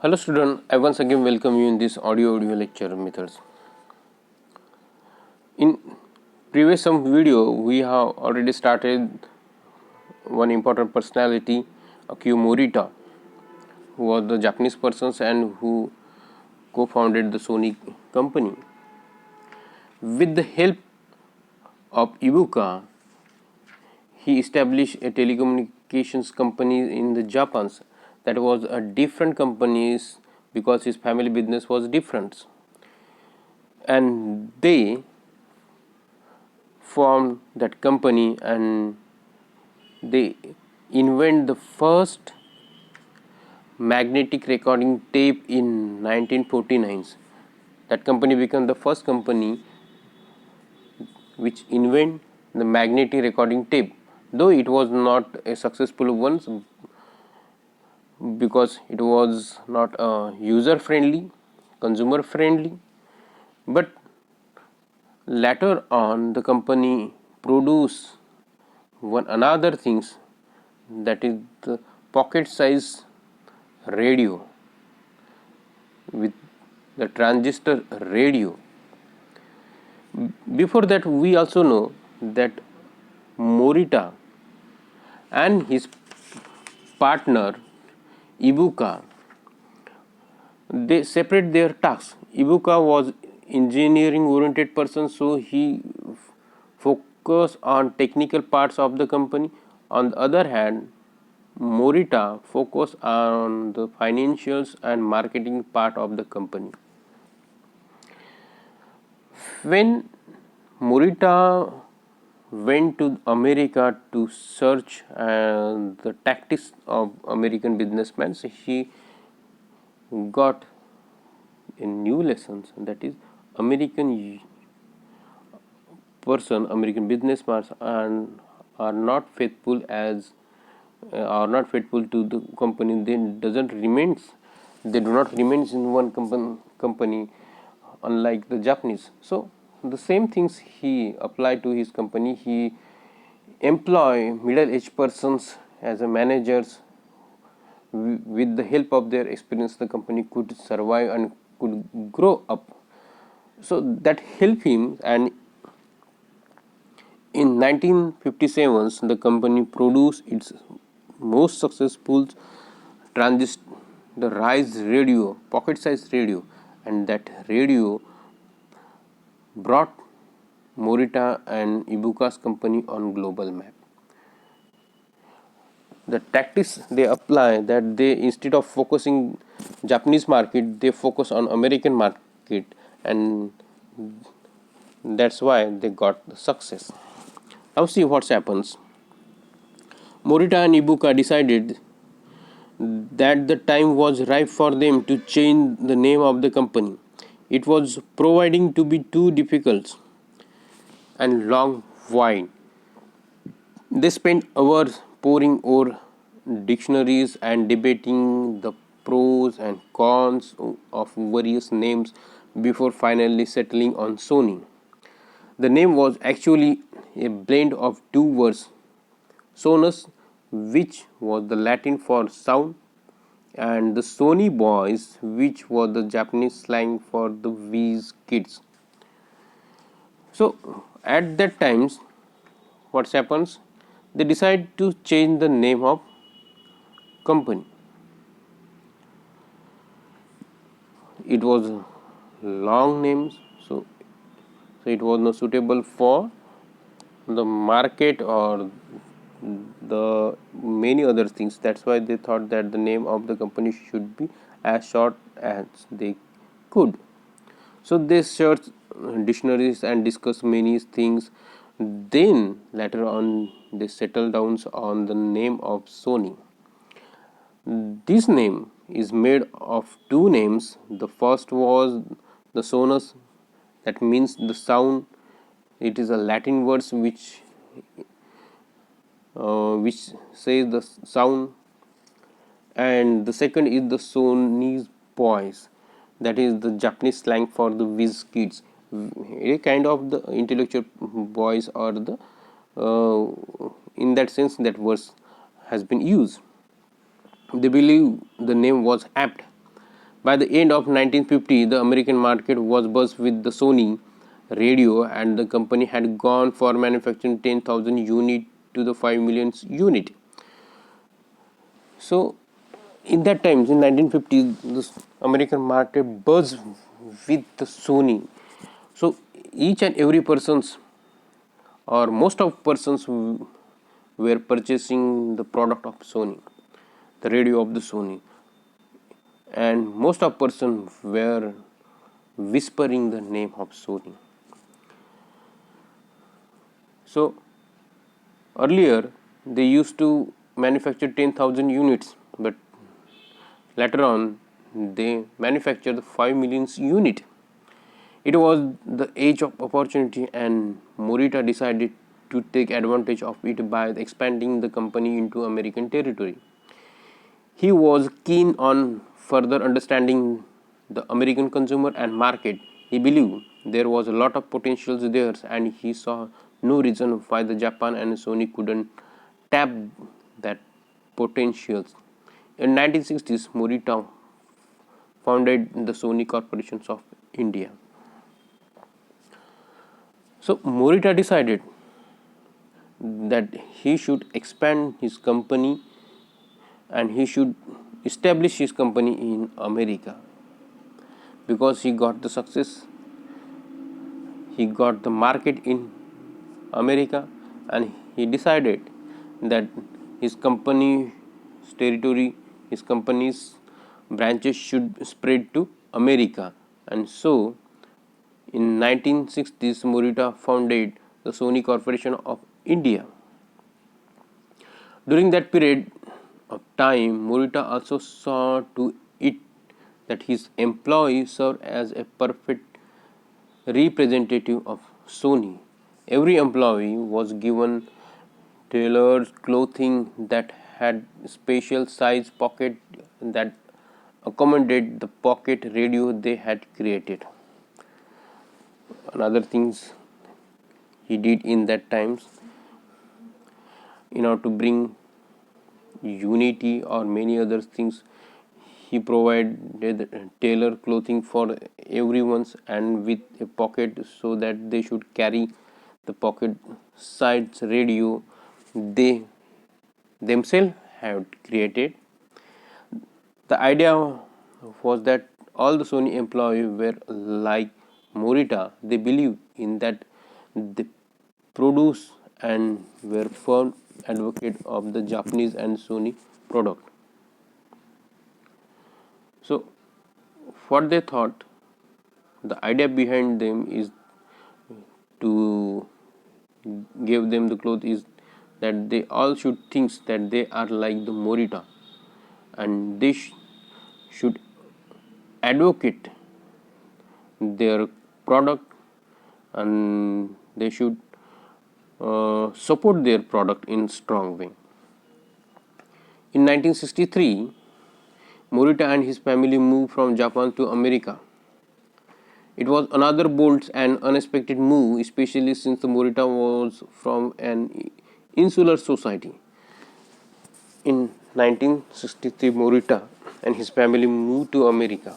Hello student, I once again welcome you in this audio lecture methods. In previous some video we have already started one important personality, Akio Morita, who was the Japanese person and who co-founded the Sony company. With the help of Ibuka, he established a telecommunications company in the Japan that was a different companies because his family business was different, and they formed that company and they invent the first magnetic recording tape in 1949. That company became the first company which invent the magnetic recording tape, though it was not a successful one because it was not user friendly, consumer friendly. But later on the company produce one another things, that is the pocket size radio with the transistor radio. Before that, we also know that Morita and his partner Ibuka, they separate their tasks. Ibuka was engineering oriented person, so he focused on technical parts of the company. On the other hand, Morita focused on the financials and marketing part of the company. When Morita went to America to search the tactics of American businessmen, so he got a new lessons, that is American person, American businessmen and are not faithful as are not faithful to the company. They do not remain in one company, unlike the Japanese. So the same things he applied to his company. He employ middle-aged persons as a managers. With the help of their experience, the company could survive and could grow up. So that helped him, and in 1957 the company produced its most successful transistor, the Rise radio, pocket size radio, and that radio brought Morita and Ibuka's company on global map. The tactics they apply, that they, instead of focusing Japanese market, they focus on American market, and that's why they got the success. Now see what happens. Morita and Ibuka decided that the time was ripe for them to change the name of the company. It was proving to be too difficult and long wide. They spent hours poring over dictionaries and debating the pros and cons of various names before finally settling on Sony. The name was actually a blend of two words, Sonus, which was the Latin for sound, and the Sony boys, which was the Japanese slang for the Whiz kids. So at that times, what happens? They decide to change the name of company. It was long names, so it was not suitable for the market or the many other things. That's why they thought that the name of the company should be as short as they could. So they searched dictionaries and discussed many things. Then later on they settled down on the name of Sony. This name is made of two names. The first was the sonus, that means the sound. It is a Latin word which says the sound, and the second is the Sony's boys, that is the Japanese slang for the whiz kids, a kind of the intellectual boys, or the in that sense that verse has been used. They believe the name was apt By the end of 1950, the American market was buzzed with the Sony radio, and the company had gone for manufacturing 10,000 unit to the 5 million unit. So, in that times, in 1950, the American market buzzed with the Sony. So, each and every persons or most of persons who were purchasing the product of Sony, the radio of the Sony, and most of persons were whispering the name of Sony. So earlier they used to manufacture 10,000 units, but later on they manufactured 5 million unit. It was the age of opportunity, and Morita decided to take advantage of it by expanding the company into American territory. He was keen on further understanding the American consumer and market. He believed there was a lot of potential there, and he saw no reason why the Japan and Sony couldn't tap that potential. In 1960s, Morita founded the Sony Corporations of India. So Morita decided that he should expand his company and he should establish his company in America. Because he got the success, he got the market in America, and he decided that his company's territory, his company's branches should spread to America. And so in 1960s, Morita founded the Sony Corporation of India. During that period of time, Morita also saw to it that his employees served as a perfect representative of Sony. Every employee was given tailored clothing that had special size pocket that accommodated the pocket radio they had created. Another things he did in that times, in order to bring unity or many other things, he provided tailor clothing for everyone's and with a pocket so that they should carry the pocket sides radio they themselves have created. The idea was that all the Sony employees were like Morita. They believed in that they produce and were firm advocate of the Japanese and Sony product. So what they thought, the idea behind them is to give them the clothes is that they all should think that they are like the Morita, and they should advocate their product, and they should support their product in strong way. In 1963, Morita and his family moved from Japan to America. It was another bold and unexpected move, especially since the Morita was from an insular society. In 1963, Morita and his family moved to America,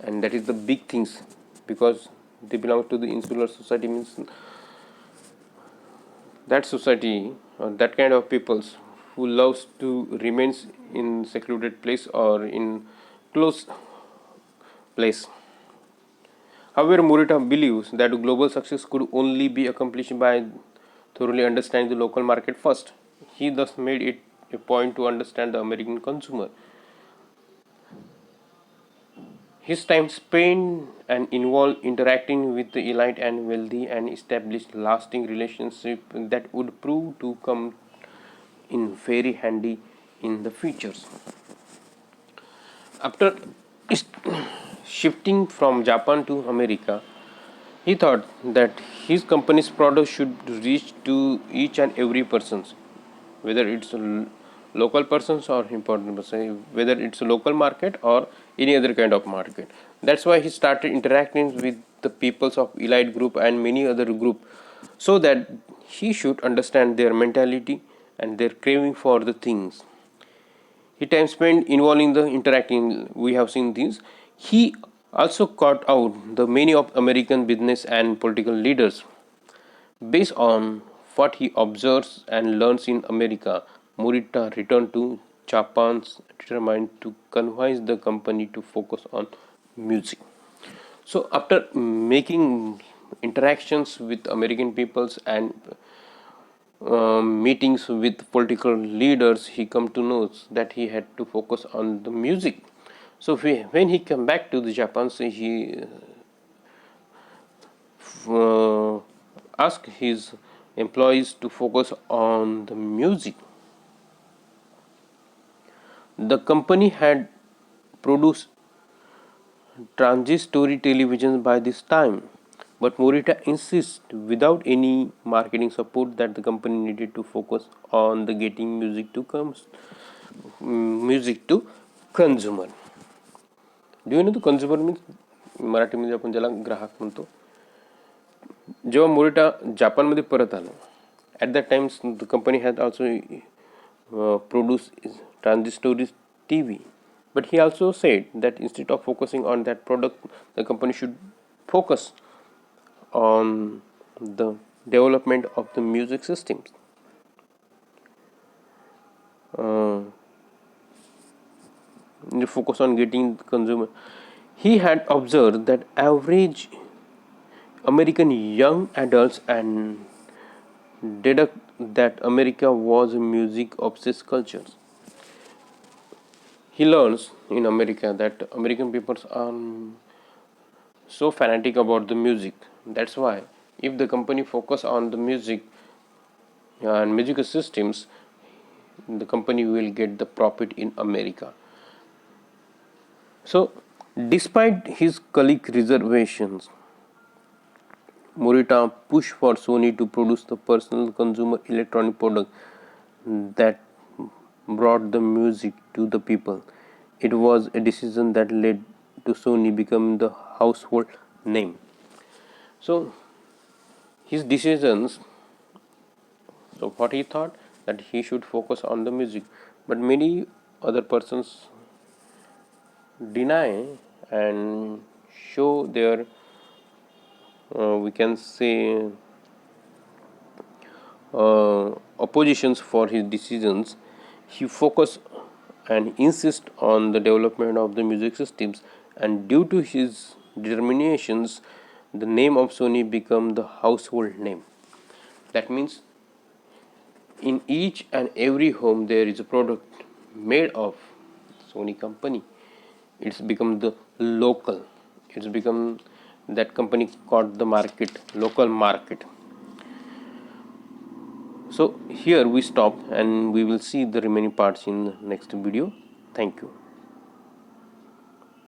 and that is the big things, because they belong to the insular society, means that society or that kind of peoples who loves to remains in secluded place or in close place. However, Morita believes that global success could only be accomplished by thoroughly understanding the local market first. He thus made it a point to understand the American consumer. His time spent and involved interacting with the elite and wealthy and established lasting relationship that would prove to come in very handy in the futures. After shifting from Japan to America, he thought that his company's product should reach to each and every person, whether it's a local persons or important person, whether it's a local market or any other kind of market. That's why he started interacting with the peoples of elite group and many other group, so that he should understand their mentality and their craving for the things. He time spent involving the interacting, we have seen these. He also caught out the many of American business and political leaders. Based on what he observes and learns in America, Morita returned to Japan determined to convince the company to focus on music. So after making interactions with American peoples and meetings with political leaders, he come to know that he had to focus on the music. So when he came back to the Japan, so he uh, asked his employees to focus on the music. The company had produced transitory television by this time, but Morita insists without any marketing support that the company needed to focus on the getting music to consumer. Do you know the consumer means? मराठीमध्ये आपण ज्याला ग्राहक म्हणतो. जेव्हा Morita जापानमध्ये परत आला, at that times the company has also produce transistor TV, but he also said that instead of focusing on that product, the company should focus on the development of the music systems. You focus on getting the consumer. He had observed that average American young adults and deduct that America was a music obsessed culture. He learns in America that American people are so fanatic about the music. That's why if the company focus on the music and musical systems, the company will get the profit in America. So despite his colleague reservations, Morita pushed for Sony to produce the personal consumer electronic product that brought the music to the people. It was a decision that led to Sony becoming the household name. So his decisions, so what he thought that he should focus on the music, but many other persons deny and show their we can say oppositions for his decisions. He focused and insist on the development of the music systems, and due to his determinations, the name of Sony became the household name. That means in each and every home there is a product made of Sony company. It's become the local. It's become that company caught the market, local market. So here we stop and we will see the remaining parts in the next video. Thank you.